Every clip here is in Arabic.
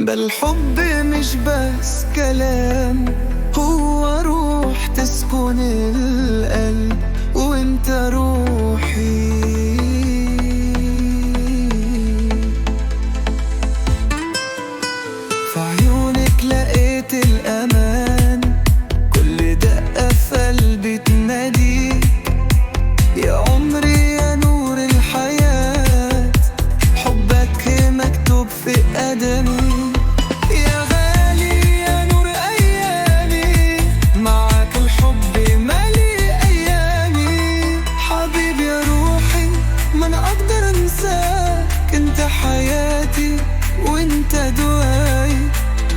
بل حب مش بس كلام، هو روح تسكن القلب وانت روحي. في عيونك لقيت الأمان، كل دقة في قلبي تناديك يا عمري يا نور الحياة. حبك مكتوب في قدمي يا غالي يا نور أيامي، معاك الحب مالي أيامي. حبيبي يا روحي ما أنا أقدر أنساك، أنت حياتي وأنت دواي.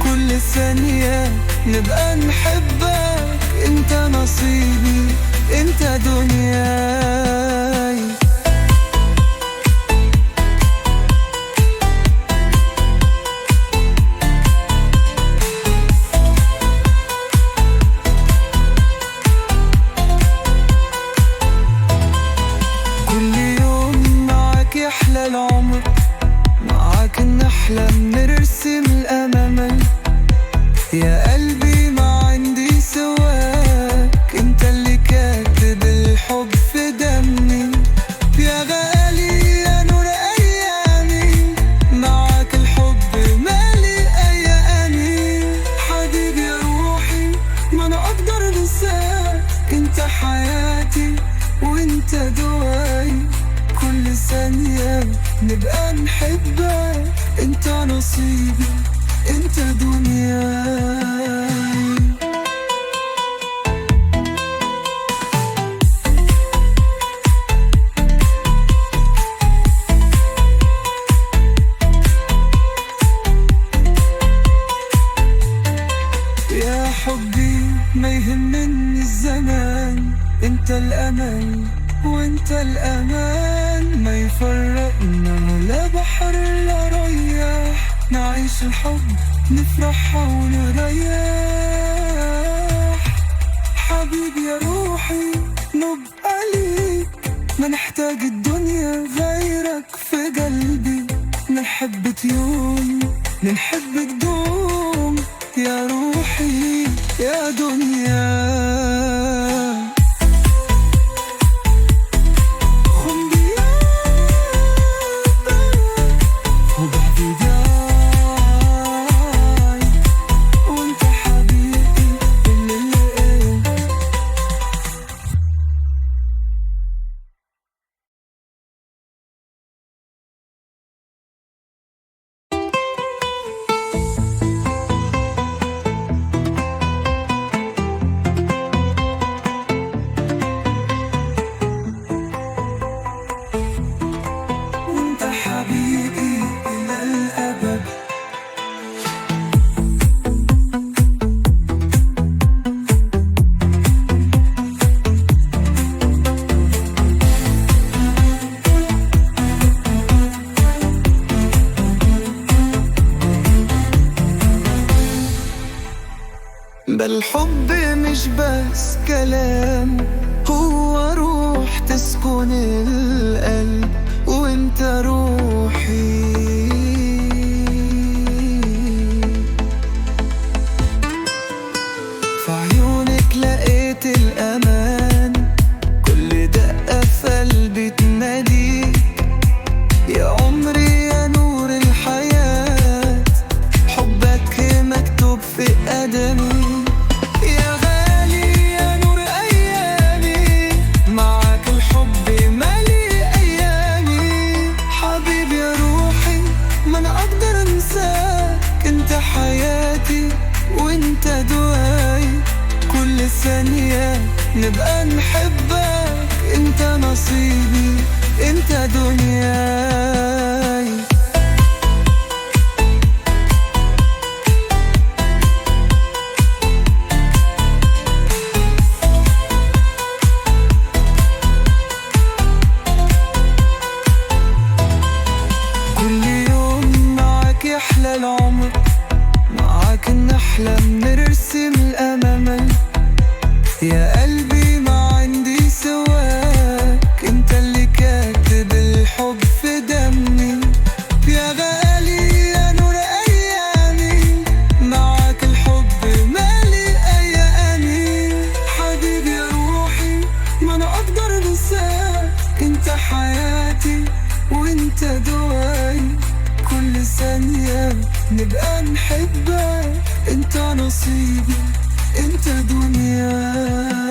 كل ثانية نبقى نحبك، أنت نصيبي أنت دنياي. كل يوم معاك يحلى العمر، معاك نحلم نرسم الأمل. يا قلبي ما عندي سواك، انت اللي كاتب الحب في دمي. يا غالي يا نور أيامي، معاك الحب مالي أيامي. حبيبي يا روحي ما أنا أقدر أنساك، انت حياتي وانت دواي. كل ثانية نبقى نحبك، انت نصيبي انت دنياي. يا حبي ما يهمني الزمان، انت الأمل وانت الأمان. ما يفرقنا لا بحر لا رياح، نعيش الحب نفرح ونريح. حبيبي يا روحي نبقى ليك، ما نحتاج الدنيا غيرك في قلبي. نحبك يوم نحبك دوم، يا روحي يا دنيا. بل حب مش بس كلام، هو روح تسكن القلب وانت روحي. في عيونك لقيت الأمان، كل دقة في قلبي تناديك يا عمري يا نور الحياة. حبك مكتوب في قدمي يا غالي يا نور أيامي، معاك الحب مالي أيامي. حبيبي يا روحي ما أنا أقدر أنساك، أنت حياتي وأنت دواي. كل ثانية نبقى نحبك، أنت نصيبي أنت دنياي. يحلى العمر، معاك نحلم نرسم الأمل. يا قلبي ما عندي سواك، انت اللي كاتب الحب في دمي. انت حياتي وانت دواي، كل ثانية نبقى نحبك. انت نصيبي انت دنياي.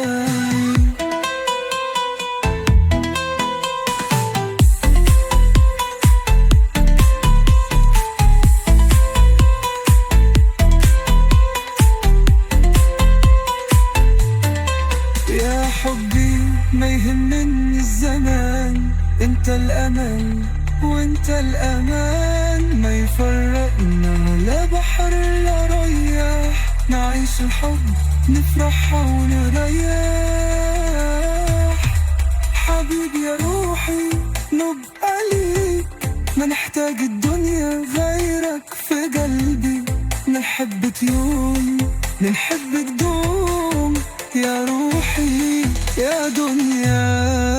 يا حبي ما يهمني الزمان، انت الامل وانت الامان. ما يفرقنا لا بحر لا رياح، نعيش الحب نفرح ونريح. حبيبي يا روحي نبقى ليك، ما نحتاج الدنيا غيرك في قلبي. نحب يوم نحبك دوم، يا روحي يا دنيا.